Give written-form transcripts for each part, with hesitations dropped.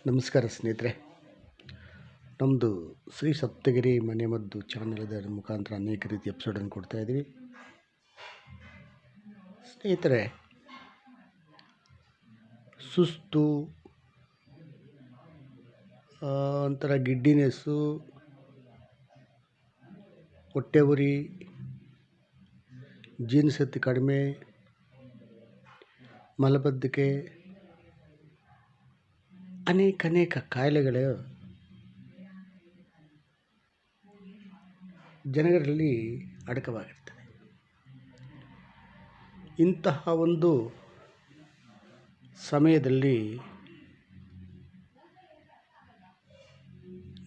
ನಮಸ್ಕಾರ ಸ್ನೇಹಿತರೆ. ನಮ್ಮದು ಶ್ರೀ ಸಪ್ತಗಿರಿ ಮನೆಮದ್ದು ಚಾನಲ್ದ ಮುಖಾಂತರ ಅನೇಕ ರೀತಿಯ ಎಪಿಸೋಡನ್ನು ಕೊಡ್ತಾಯಿದ್ದೀವಿ. ಸ್ನೇಹಿತರೆ, ಸುಸ್ತು, ಒಂಥರ ಗಿಡ್ಡಿನೆಸ್ಸು, ಹೊಟ್ಟೆ ಉರಿ, ಜೀರ್ಣಶಕ್ತಿ ಕಡಿಮೆ, ಮಲಬದ್ಧತೆ, ಅನೇಕ ಕಾಯಿಲೆಗಳು ಜನರಲ್ಲಿ ಅಡಕವಾಗಿರ್ತದೆ. ಇಂತಹ ಒಂದು ಸಮಯದಲ್ಲಿ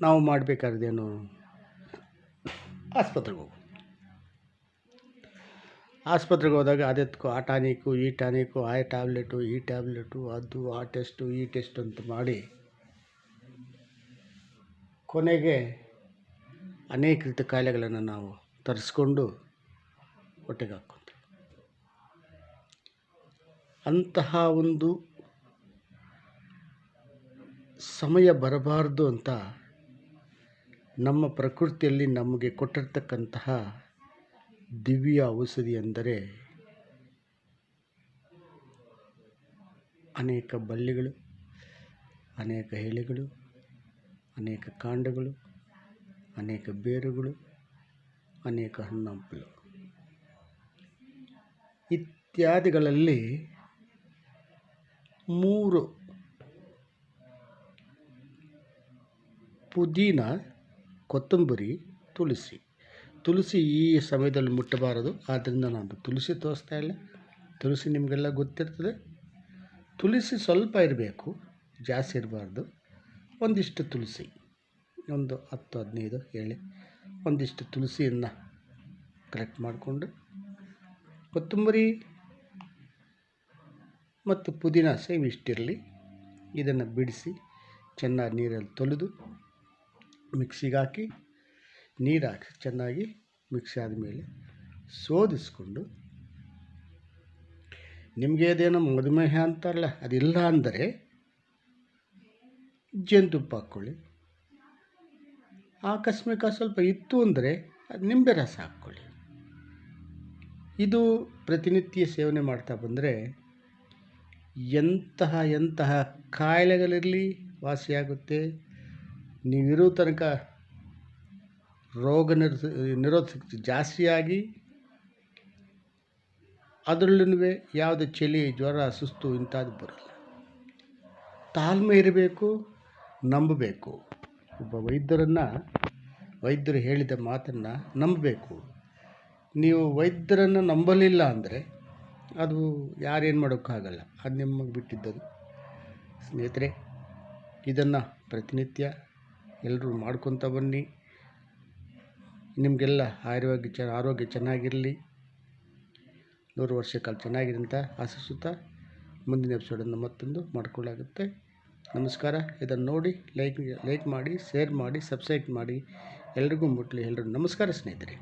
ನಾವು ಮಾಡಬೇಕಾದೇನು? ಆಸ್ಪತ್ರೆಗೆ ಹೋದಾಗ ಅದಕ್ಕೂ ಆ ಟಾನಿಕು, ಈ ಟಾನಿಕು, ಆ ಟ್ಯಾಬ್ಲೆಟು, ಈ ಟ್ಯಾಬ್ಲೆಟು, ಅದು ಆ ಟೆಸ್ಟು, ಈ ಟೆಸ್ಟ್ ಅಂತ ಮಾಡಿ ಕೊನೆಗೆ ಅನೇಕ ರೀತಿಯ ಕಾಯಿಲೆಗಳನ್ನು ನಾವು ತರಿಸ್ಕೊಂಡು ಹೊಟ್ಟೆಗೆ ಹಾಕ್ಕೊಂತೀವಿ. ಅಂತಹ ಒಂದು ಸಮಯ ಬರಬಾರ್ದು ಅಂತ ನಮ್ಮ ಪ್ರಕೃತಿಯಲ್ಲಿ ನಮಗೆ ಕೊಟ್ಟಿರ್ತಕ್ಕಂತಹ ದಿವ್ಯ ಔಷಧಿ ಎಂದರೆ ಅನೇಕ ಬಳ್ಳಿಗಳು, ಅನೇಕ ಎಲೆಗಳು, ಅನೇಕ ಕಾಂಡಗಳು, ಅನೇಕ ಬೇರುಗಳು, ಅನೇಕ ಹಣ್ಣು ಇತ್ಯಾದಿಗಳಲ್ಲಿ 3 ಪುದೀನ, ಕೊತ್ತಂಬರಿ, ತುಳಸಿ ಈ ಸಮಯದಲ್ಲಿ ಮುಟ್ಟಬಾರದು. ಆದ್ದರಿಂದ ನಾನು ತುಳಸಿ ತೋರಿಸ್ತಾ ಇಲ್ಲ. ತುಳಸಿ ನಿಮಗೆಲ್ಲ ಗೊತ್ತಿರ್ತದೆ. ತುಳಸಿ ಸ್ವಲ್ಪ ಇರಬೇಕು, ಜಾಸ್ತಿ ಇರಬಾರ್ದು. ಒಂದಿಷ್ಟು ತುಳಸಿ, ಒಂದು 10-15 ಎಳೆ, ಒಂದಿಷ್ಟು ತುಳಸಿಯನ್ನು ಕಲೆಕ್ಟ್ ಮಾಡಿಕೊಂಡು, ಕೊತ್ತಂಬರಿ ಮತ್ತು ಪುದೀನ ಸೇಮ್ ಇಷ್ಟಿರಲಿ. ಇದನ್ನು ಬಿಡಿಸಿ ಚೆನ್ನಾಗಿ ನೀರಲ್ಲಿ ತೊಳೆದು ಮಿಕ್ಸಿಗೆ ಹಾಕಿ, ನೀರು ಹಾಕಿ ಚೆನ್ನಾಗಿ ಮಿಕ್ಸಿ ಆದಮೇಲೆ ಶೋಧಿಸ್ಕೊಂಡು, ನಿಮಗೆ ಅದೇನೋ ಮಧುಮೇಹ ಅಂತಾರಲ್ಲ, ಅದಿಲ್ಲ ಅಂದರೆ ಜೇನುತುಪ್ಪ ಹಾಕ್ಕೊಳ್ಳಿ. ಆಕಸ್ಮಿಕ ಸ್ವಲ್ಪ ಇತ್ತು ಅಂದರೆ ನಿಂಬೆ ರಸ ಹಾಕ್ಕೊಳ್ಳಿ. ಇದು ಪ್ರತಿನಿತ್ಯ ಸೇವನೆ ಮಾಡ್ತಾ ಬಂದರೆ ಎಂತಹ ಕಾಯಿಲೆಗಳಿರಲಿ ವಾಸಿಯಾಗುತ್ತೆ. ನೀವಿರೋ ತನಕ ರೋಗ ನಿರೋಧಕ ಜಾಸ್ತಿಯಾಗಿ, ಅದರಲ್ಲೂ ಯಾವುದೇ ಚಳಿ, ಜ್ವರ, ಸುಸ್ತು ಇಂಥದ್ದು ಬರಲ್ಲ. ತಾಳ್ಮೆ ಇರಬೇಕು, ನಂಬಬೇಕು. ಒಬ್ಬ ವೈದ್ಯರು ಹೇಳಿದ ಮಾತನ್ನು ನಂಬಬೇಕು. ನೀವು ವೈದ್ಯರನ್ನು ನಂಬಲಿಲ್ಲ ಅಂದರೆ ಅದು ಯಾರೇನು ಮಾಡೋಕ್ಕಾಗಲ್ಲ. ಅದು ನಿಮಗೆ ಬಿಟ್ಟಿದ್ದದು. ಸ್ನೇಹಿತರೆ, ಇದನ್ನು ಪ್ರತಿನಿತ್ಯ ಎಲ್ಲರೂ ಮಾಡ್ಕೊತ ಬನ್ನಿ. ನಿಮಗೆಲ್ಲ ಆರೋಗ್ಯ ಚೆನ್ನಾಗಿರಲಿ, 100 ವರ್ಷ ಕಾಲ ಚೆನ್ನಾಗಿರಿ ಅಂತ ಆಶಿಸುತ್ತಾ ಮುಂದಿನ ಎಪಿಸೋಡನ್ನು ಮತ್ತೊಂದು ಮಾಡಿಕೊಳ್ಳಾಗುತ್ತೆ. ನಮಸ್ಕಾರ. ಇದನ್ನು ನೋಡಿ ಲೈಕ್ ಮಾಡಿ, ಶೇರ್ ಮಾಡಿ, ಸಬ್ಸ್ಕ್ರೈಬ್ ಮಾಡಿ. ಎಲ್ರಿಗೂ ಮುಟ್ಲಿ. ಎಲ್ಲರಿಗೂ ನಮಸ್ಕಾರ ಸ್ನೇಹಿತರೆ.